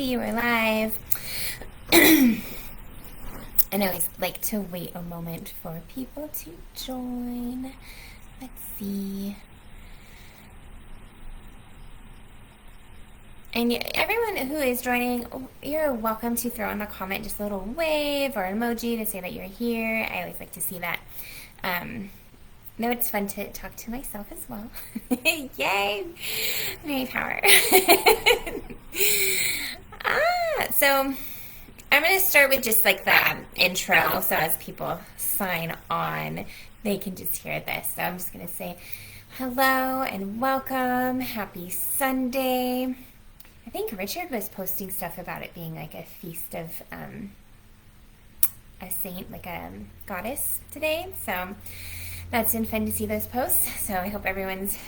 see we're live. And I always like to wait a moment for people to join. Let's see. And everyone who is joining, you're welcome to throw in the comment just a little wave or emoji to say that you're here. I always like to see that. No, it's fun to talk to myself as well. Yay! Mary Power. So I'm going to start with just like the intro, so as people sign on, they can just hear this. So I'm just going to say hello and welcome. Happy Sunday. I think Richard was posting stuff about it being like a feast of a saint, like a goddess today. So that's been fun to see those posts. So I hope everyone's,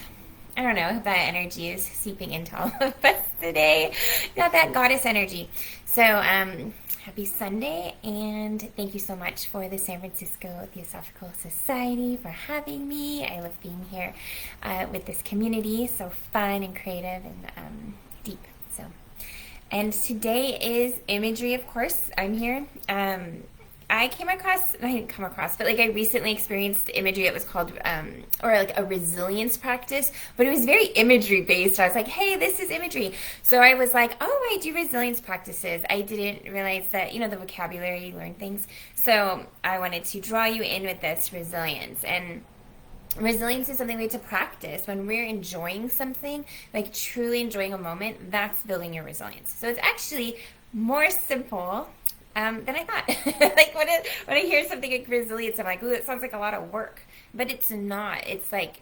I don't know, I hope that energy is seeping into all of us today. Got that goddess energy. So happy Sunday, and thank you so much for the San Francisco Theosophical Society for having me. I love being here with this community. So fun and creative and deep. So, and today is Imagery, of course. I'm here. I didn't come across, but like I recently experienced imagery. It was called, or like a resilience practice, but it was very imagery based. I was like, hey, this is imagery. So I was like, oh, I do resilience practices. I didn't realize that, the vocabulary, you learn things. So I wanted to draw you in with this resilience. And resilience is something we have to practice. When we're enjoying something, like truly enjoying a moment, that's building your resilience. So it's actually more simple than I thought. Like when I hear something like resilience, I'm like, ooh, it sounds like a lot of work. But it's not. It's like,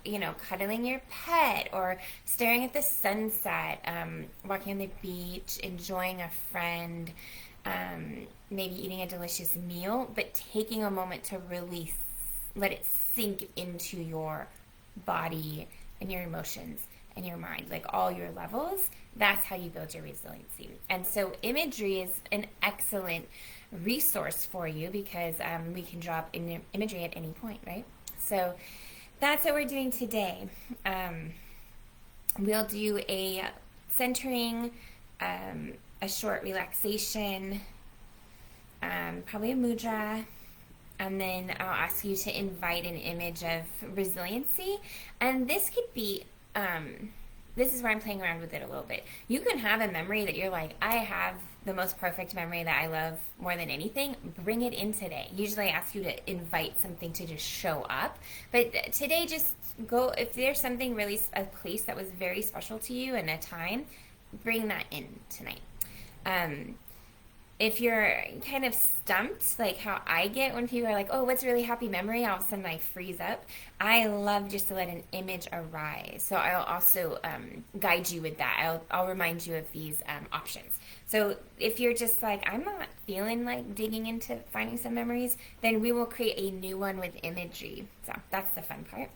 cuddling your pet or staring at the sunset, walking on the beach, enjoying a friend, maybe eating a delicious meal, but taking a moment to really let it sink into your body and your emotions and your mind, like all your levels. That's how you build your resiliency. And so imagery is an excellent resource for you because we can drop imagery at any point, right? So that's what we're doing today. We'll do a centering, a short relaxation, probably a mudra, and then I'll ask you to invite an image of resiliency. And this could be, this is where I'm playing around with it a little bit. You can have a memory that you're like, I have the most perfect memory that I love more than anything. Bring it in today. Usually I ask you to invite something to just show up. But today, just go, if there's something really, a place that was very special to you and a time, bring that in tonight. If you're kind of stumped, like how I get when people are like, oh, what's a really happy memory? All of a sudden I freeze up. I love just to let an image arise. So I'll also guide you with that. I'll remind you of these options. So if you're just like, I'm not feeling like digging into finding some memories, then we will create a new one with imagery. So that's the fun part.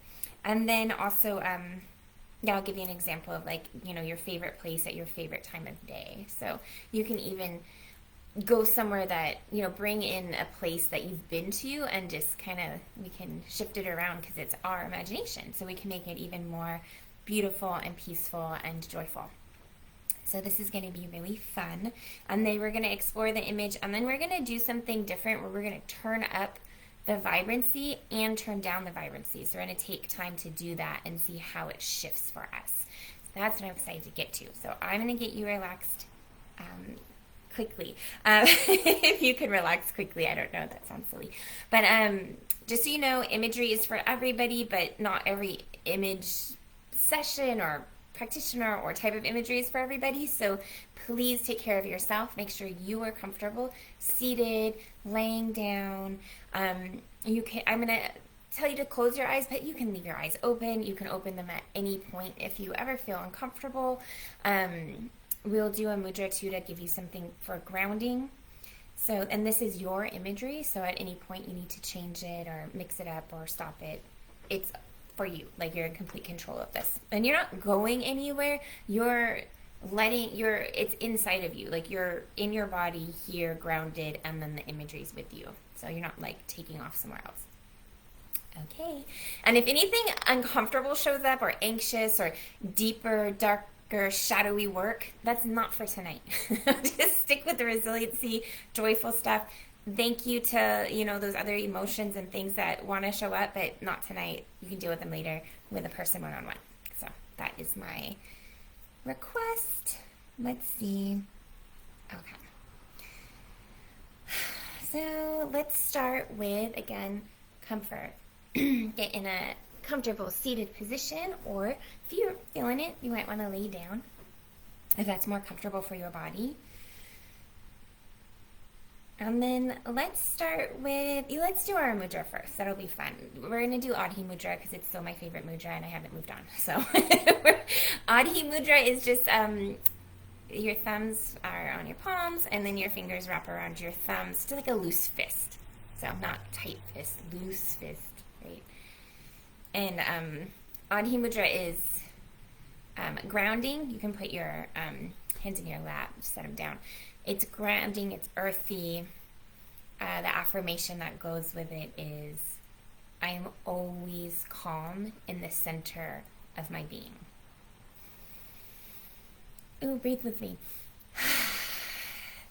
And then also, I'll give you an example of like, your favorite place at your favorite time of day. So you can even go somewhere that, bring in a place that you've been to and just kind of, we can shift it around because it's our imagination. So we can make it even more beautiful and peaceful and joyful. So this is going to be really fun. And then we're going to explore the image, and then we're going to do something different where we're going to turn up the vibrancy and turn down the vibrancy. So we're going to take time to do that and see how it shifts for us. So that's what I'm excited to get to. So I'm going to get you relaxed quickly. If you can relax quickly, I don't know, that sounds silly. But just so you know, imagery is for everybody, but not every image session or practitioner or type of imagery is for everybody. So please take care of yourself. Make sure you are comfortable, seated, laying down. I'm going to tell you to close your eyes, but you can leave your eyes open. You can open them at any point if you ever feel uncomfortable. We'll do a mudra too to give you something for grounding. So, and this is your imagery, so at any point you need to change it or mix it up or stop it. It's for you, like you're in complete control of this. And you're not going anywhere, it's inside of you, like you're in your body here, grounded, and then the imagery's with you. So you're not like taking off somewhere else. Okay. And if anything uncomfortable shows up or anxious or deeper, darker or shadowy work, that's not for tonight. Just stick with the resiliency, joyful stuff. Thank you to, those other emotions and things that want to show up, but not tonight. You can deal with them later with a person one-on-one. So that is my request. Let's see. Okay. So let's start with, again, comfort. Get in a comfortable seated position, or if you're feeling it, you might want to lay down if that's more comfortable for your body. And then let's do our mudra first. That'll be fun. We're going to do Adhi Mudra because it's still my favorite mudra and I haven't moved on. So Adhi Mudra is just your thumbs are on your palms and then your fingers wrap around your thumbs to like a loose fist. So not tight fist, loose fist, right? And Adhi Mudra is grounding. You can put your hands in your lap, set them down. It's grounding, it's earthy. The affirmation that goes with it is, I am always calm in the center of my being. Ooh, breathe with me.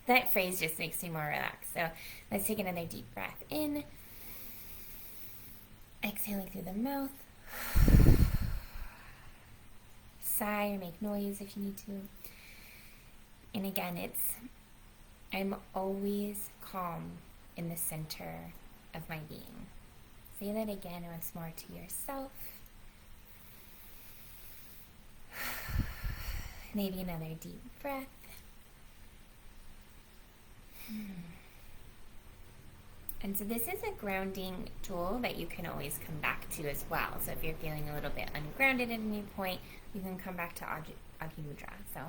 That phrase just makes me more relaxed. So let's take another deep breath in. Exhaling through the mouth. Sigh or make noise if you need to. And again, it's, I'm always calm in the center of my being. Say that again once more to yourself. Maybe another deep breath. And so this is a grounding tool that you can always come back to as well. So if you're feeling a little bit ungrounded at any point, you can come back to Adhi Mudra. So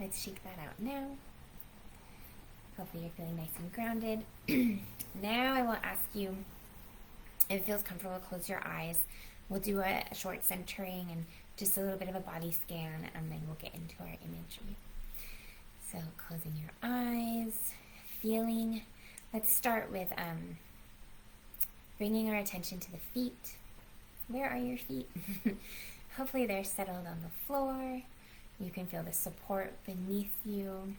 let's shake that out now. Hopefully you're feeling nice and grounded. Now I will ask you, if it feels comfortable, close your eyes. We'll do a short centering and just a little bit of a body scan, and then we'll get into our imagery. So closing your eyes, feeling. Let's start with bringing our attention to the feet. Where are your feet? Hopefully they're settled on the floor. You can feel the support beneath you.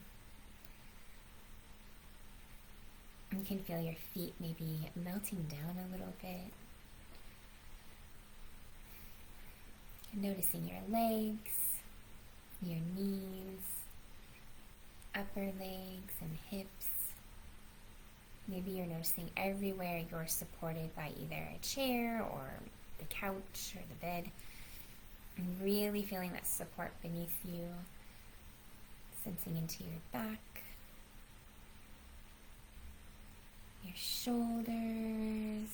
You can feel your feet maybe melting down a little bit. Noticing your legs, your knees, upper legs and hips. Maybe you're noticing everywhere you're supported by either a chair or the couch or the bed. And really feeling that support beneath you, sensing into your back, your shoulders.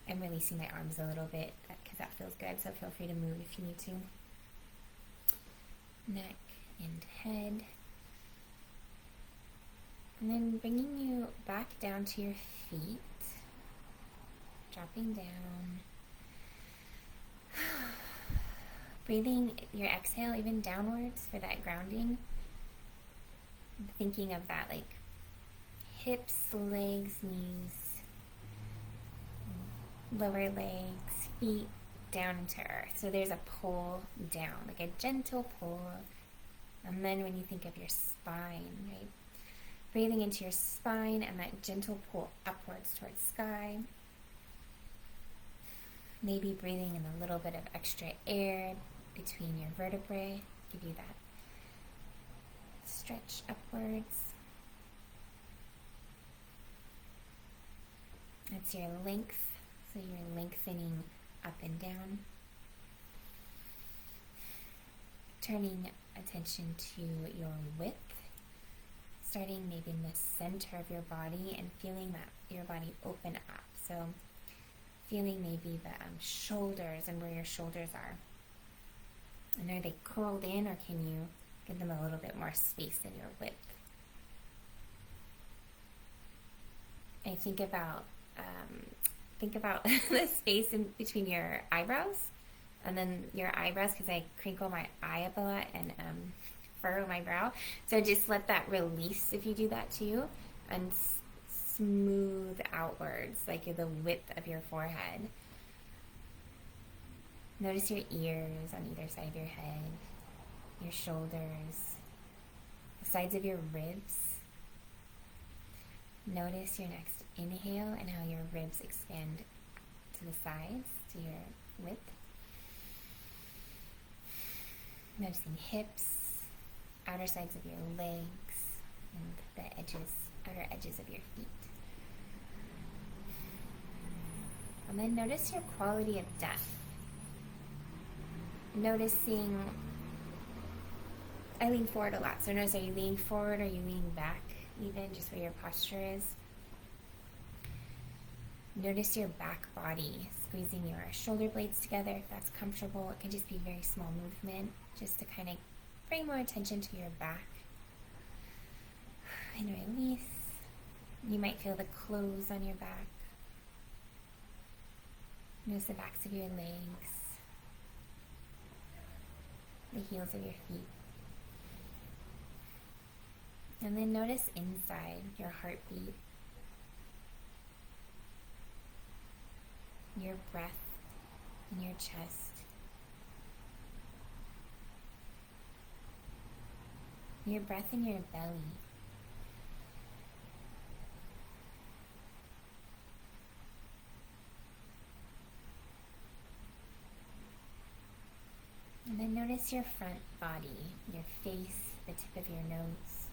I'm releasing my arms a little bit because that feels good, so feel free to move if you need to. Neck and head. And then bringing you back down to your feet, dropping down. Breathing your exhale even downwards for that grounding. Thinking of that like hips, legs, knees, lower legs, feet down into earth. So there's a pull down, like a gentle pull. And then when you think of your spine, right? Breathing into your spine and that gentle pull upwards towards sky. Maybe breathing in a little bit of extra air between your vertebrae. Give you that stretch upwards. That's your length. So you're lengthening up and down. Turning attention to your width. Starting maybe in the center of your body and feeling that your body open up. So feeling maybe the shoulders and where your shoulders are. And are they curled in, or can you give them a little bit more space in your width? And think about the space in between your eyebrows, and then your eyebrows, because I crinkle my eye up a lot and furrow my brow. So just let that release if you do that too, and smooth outwards, like the width of your forehead. Notice your ears on either side of your head, your shoulders, the sides of your ribs. Notice your next inhale and how your ribs expand to the sides, to your width. Noticing hips, outer sides of your legs, and the outer edges of your feet. And then notice your quality of depth. Noticing, I lean forward a lot, so notice, are you leaning forward, or are you leaning back, even just where your posture is? Notice your back body, squeezing your shoulder blades together if that's comfortable. It can just be a very small movement, just to kind of bring more attention to your back. And release. You might feel the clothes on your back. Notice the backs of your legs, the heels of your feet. And then notice inside your heartbeat, your breath in your chest, your breath in your belly. And then notice your front body, your face, the tip of your nose,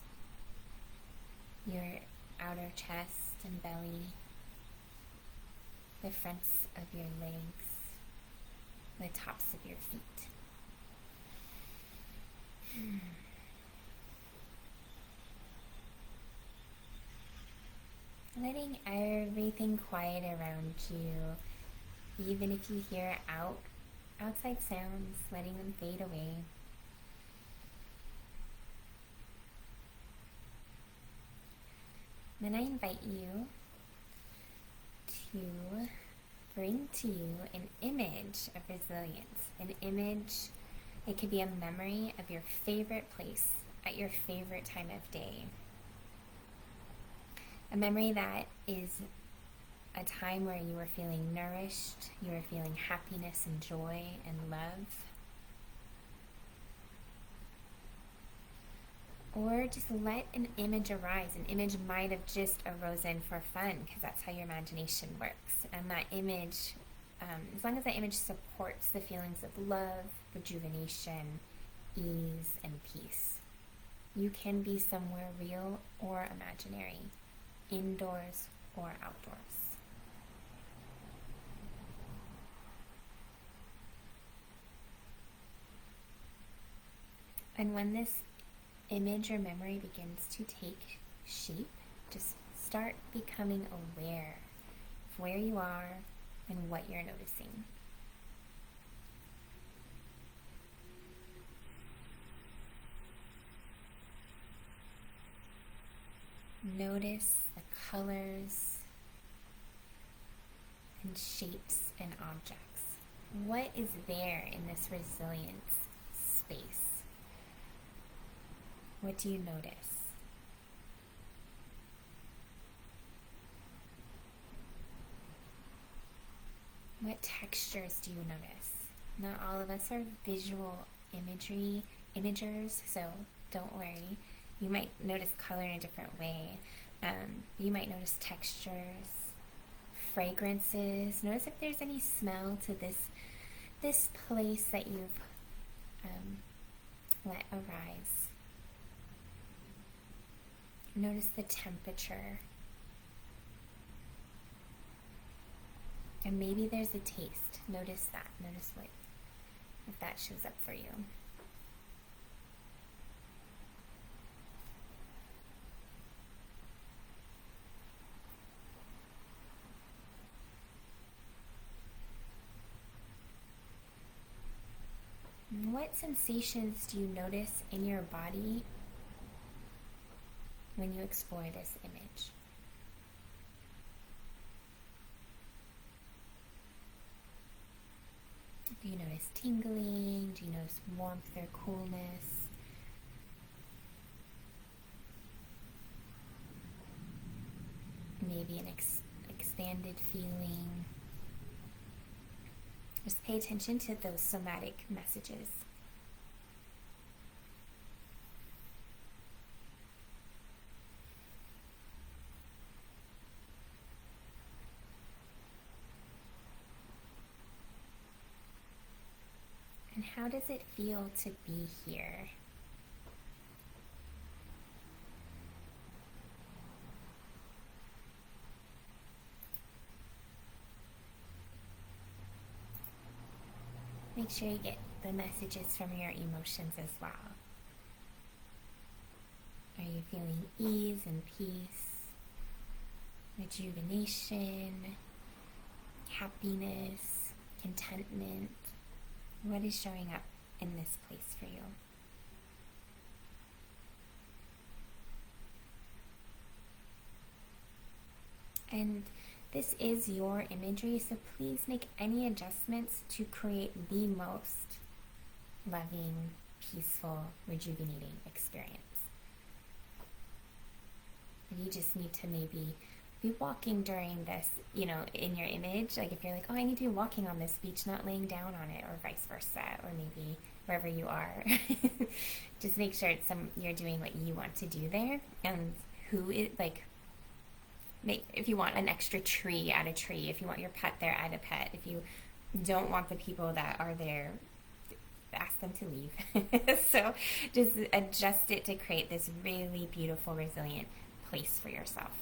your outer chest and belly, the fronts of your legs, the tops of your feet. Letting everything quiet around you, even if you hear outside sounds, letting them fade away. Then I invite you to bring to you an image of resilience. An image, it could be a memory of your favorite place at your favorite time of day. A memory that is a time where you were feeling nourished, you were feeling happiness and joy and love. Or just let an image arise. An image might have just arisen for fun, because that's how your imagination works. And that image, as long as that image supports the feelings of love, rejuvenation, ease, and peace, you can be somewhere real or imaginary, indoors or outdoors. And when this image or memory begins to take shape, just start becoming aware of where you are and what you're noticing. Notice the colors and shapes and objects. What is there in this resilience space? What do you notice? What textures do you notice? Not all of us are visual imagers, so don't worry. You might notice color in a different way. You might notice textures, fragrances. Notice if there's any smell to this place that you've let arise. Notice the temperature. And maybe there's a taste. Notice that. Notice if that shows up for you. What sensations do you notice in your body when you explore this image? Do you notice tingling? Do you notice warmth or coolness? Maybe an expanded feeling. Just pay attention to those somatic messages. And how does it feel to be here? Make sure you get the messages from your emotions as well. Are you feeling ease and peace, rejuvenation, happiness, contentment? What is showing up in this place for you? And this is your imagery, so please make any adjustments to create the most loving, peaceful, rejuvenating experience. If you just need to maybe be walking during this, in your image, like if you're like, oh, I need to be walking on this beach, not laying down on it, or vice versa, or maybe wherever you are, just make sure you're doing what you want to do there. And if you want an extra tree, add a tree. If you want your pet there, add a pet. If you don't want the people that are there, ask them to leave. So just adjust it to create this really beautiful, resilient place for yourself.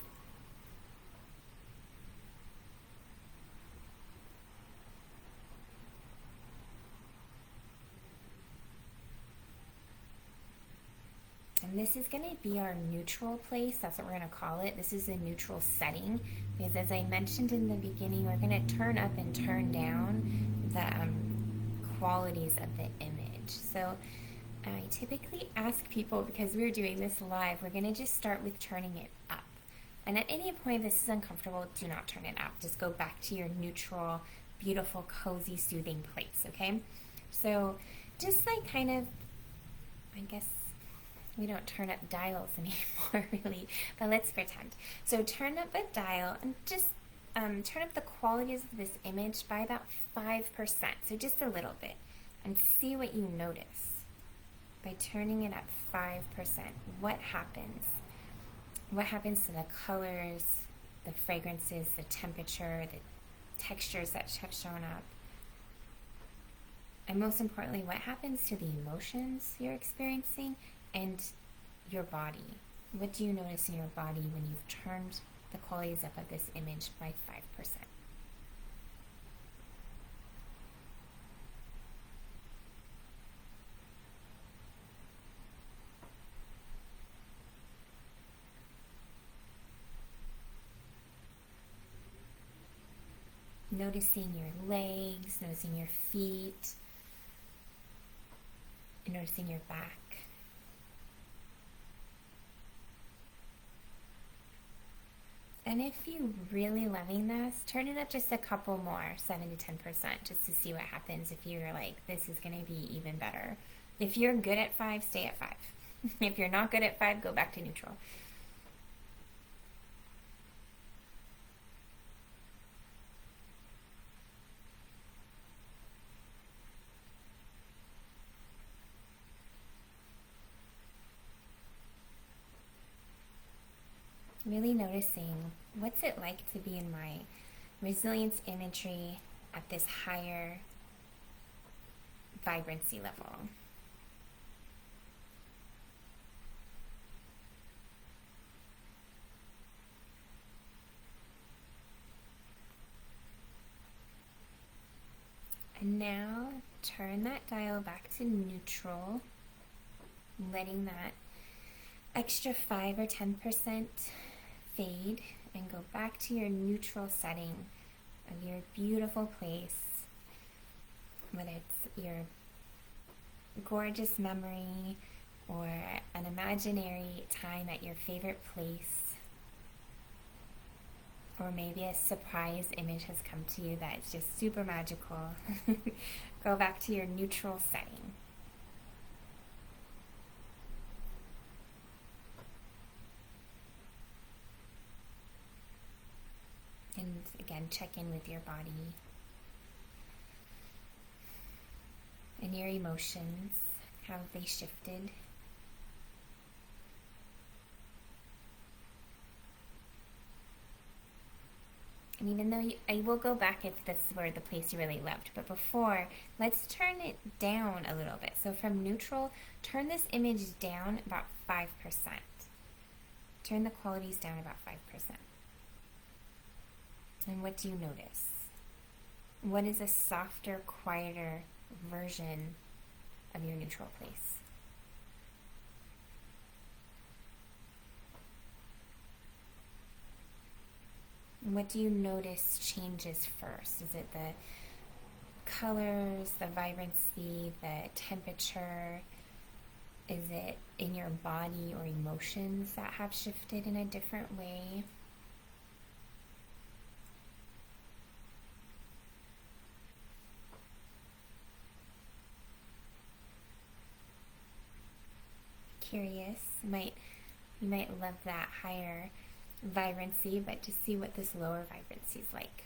And this is going to be our neutral place. That's what we're going to call it. This is a neutral setting because, as I mentioned in the beginning, we're going to turn up and turn down the qualities of the image. So I typically ask people, because we're doing this live, we're going to just start with turning it up. And at any point this is uncomfortable, do not turn it up. Just go back to your neutral, beautiful, cozy, soothing place, okay? So just like kind of, I guess, we don't turn up dials anymore, really, but let's pretend. So turn up a dial and just turn up the qualities of this image by about 5%, so just a little bit, and see what you notice. By turning it up 5%, what happens? What happens to the colors, the fragrances, the temperature, the textures that have shown up? And most importantly, what happens to the emotions you're experiencing and your body? What do you notice in your body when you've turned the qualities up of this image by 5%? Noticing your legs, noticing your feet, noticing your back. And if you're really loving this, turn it up just a couple more, 7 to 10%, just to see what happens if you're like, this is going to be even better. If you're good at 5, stay at 5. If you're not good at 5, go back to neutral. Really noticing, what's it like to be in my resilience imagery at this higher vibrancy level? And now turn that dial back to neutral, letting that extra 5 or 10% fade and go back to your neutral setting of your beautiful place, whether it's your gorgeous memory or an imaginary time at your favorite place, or maybe a surprise image has come to you that's just super magical. Go back to your neutral setting. And again, check in with your body. and your emotions. How have they shifted? And even though I will go back if this were the place you really loved, but before, let's turn it down a little bit. So from neutral, turn this image down about 5%. Turn the qualities down about 5%. And what do you notice? What is a softer, quieter version of your neutral place? And what do you notice changes first? Is it the colors, the vibrancy, the temperature? Is it in your body or emotions that have shifted in a different way? Curious. You might love that higher vibrancy, but to see what this lower vibrancy is like.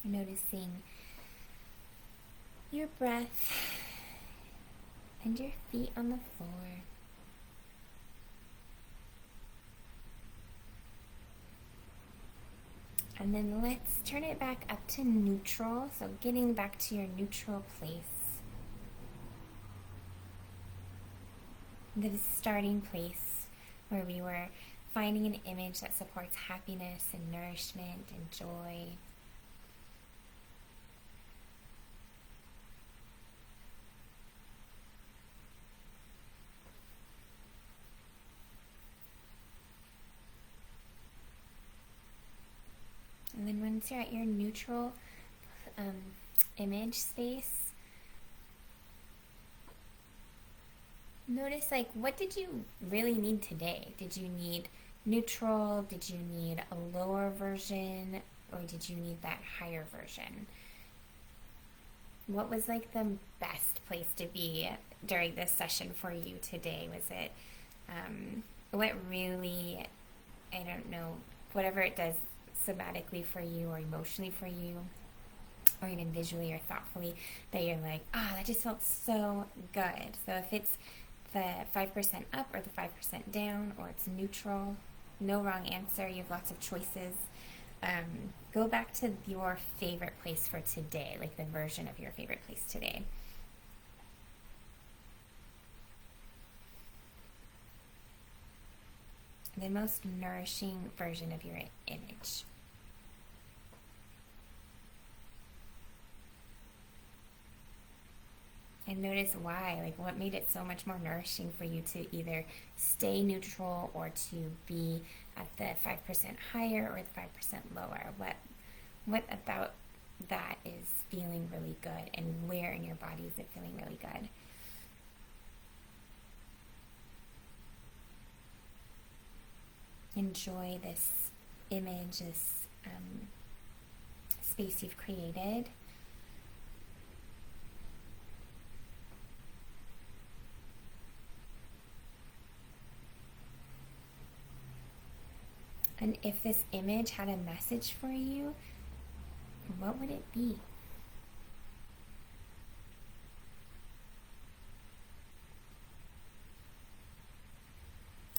Noticing your breath and your feet on the floor. And then let's turn it back up to neutral. So getting back to your neutral place. The starting place where we were finding an image that supports happiness and nourishment and joy. And then once you're at your neutral image space, notice what did you really need today? Did you need neutral? Did you need a lower version? Or did you need that higher version? What was the best place to be during this session for you today? Was it what really, I don't know, whatever it does somatically for you or emotionally for you, or even visually or thoughtfully, that you're like, that just felt so good. So if it's the 5% up or the 5% down, or it's neutral, no wrong answer, you have lots of choices. Go back to your favorite place for today, the version of your favorite place today. The most nourishing version of your image. And notice why, what made it so much more nourishing for you to either stay neutral or to be at the 5% higher or the 5% lower. What about that is feeling really good, and where in your body is it feeling really good? Enjoy this image, this space you've created. And if this image had a message for you, what would it be?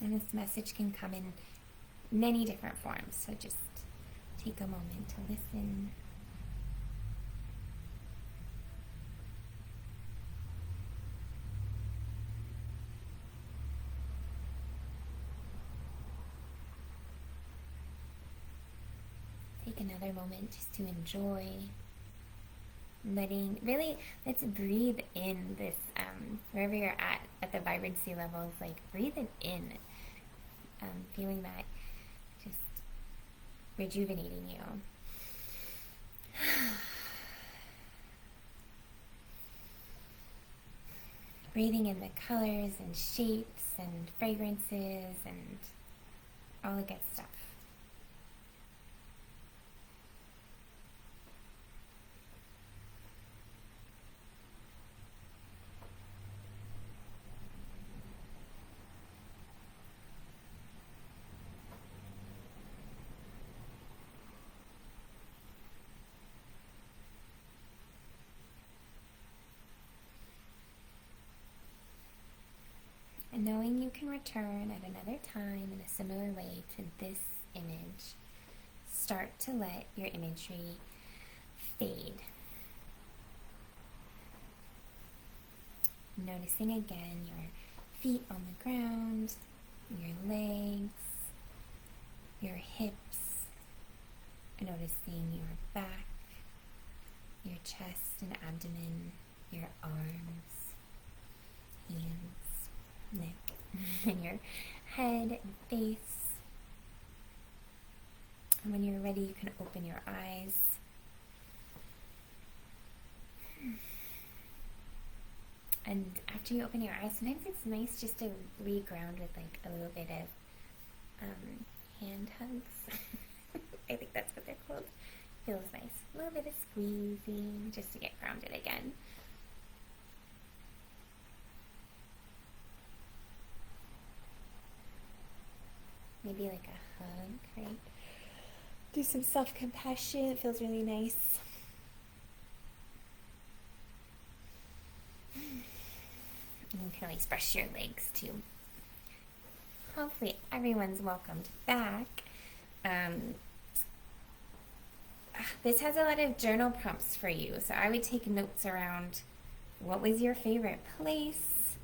And this message can come in many different forms, so just take a moment to listen. Take another moment just to enjoy. Let's breathe in this, wherever you're at the vibrancy levels, breathe it in. Feeling that just rejuvenating you. Breathing in the colors and shapes and fragrances and all the good stuff. And knowing you can return at another time in a similar way to this image, start to let your imagery fade. Noticing again your feet on the ground, your legs, your hips, noticing your back, your chest and abdomen, your arms, hands, neck, and your head and face. And when you're ready, you can open your eyes. And after you open your eyes, sometimes it's nice just to re-ground with like a little bit of hand hugs. I think that's what they're called. Feels nice. A little bit of squeezing just to get grounded again. Maybe like a hug, right? Do some self-compassion. It feels really nice. And you can express your legs too. Hopefully everyone's welcomed back. This has a lot of journal prompts for you. So I would take notes around what was your favorite place.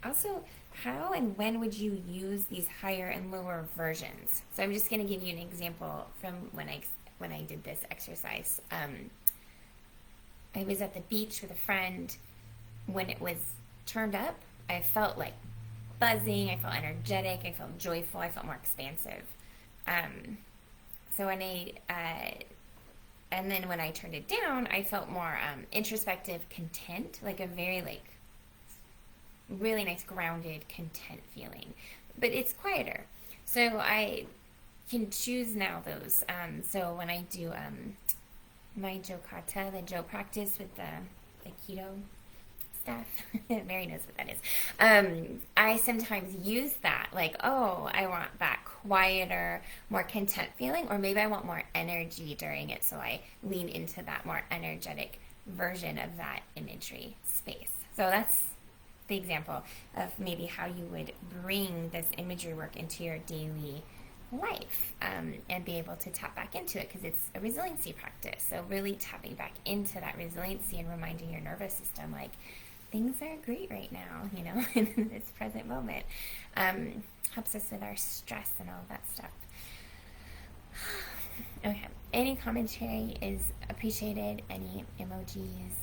Also, how and when would you use these higher and lower versions? So I'm just going to give you an example from when I did this exercise. I was at the beach with a friend. When it was turned up, I felt like buzzing, I felt energetic, I felt joyful, I felt more expansive. So when and then when I turned it down, I felt more introspective, content, like a very really nice, grounded, content feeling. But it's quieter. So I can choose now those. So when I do my Joe Kata, the Joe practice with the keto stuff. Mary knows what that is. I sometimes use that, like, oh, I want that quieter, more content feeling, or maybe I want more energy during it, so I lean into that more energetic version of that imagery space. So that's the example of maybe how you would bring this imagery work into your daily life and be able to tap back into it, because it's a resiliency practice. So really tapping back into that resiliency and reminding your nervous system, like, things are great right now, in this present moment. Helps us with our stress and all that stuff. Okay, any commentary is appreciated, any emojis.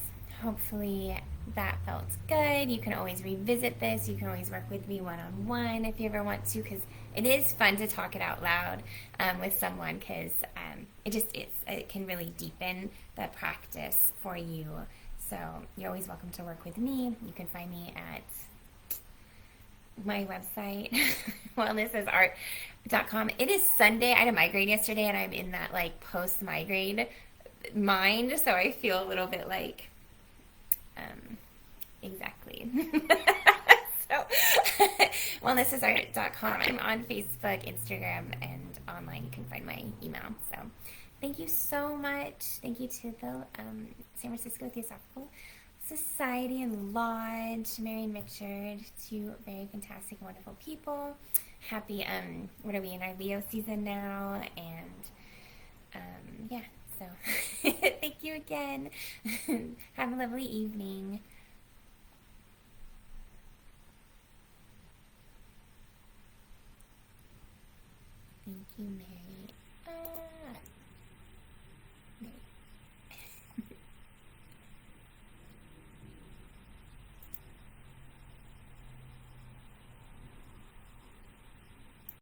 Hopefully that felt good. You can always revisit this. You can always work with me one-on-one if you ever want to, because it is fun to talk it out loud with someone, because it just is. It can really deepen the practice for you. So you're always welcome to work with me. You can find me at my website, wellnessisart.com. It is Sunday. I had a migraine yesterday, and I'm in that post-migraine mind, so I feel a little bit exactly. So wellnessisart.com. I'm on Facebook, Instagram, and online. You can find my email. So thank you so much. Thank you to the San Francisco Theosophical Society and Lodge, Mary and Richard, two very fantastic, wonderful people. Happy, what are we in our Leo season now? And yeah, so thank you again. Have a lovely evening. Thank you, Mary.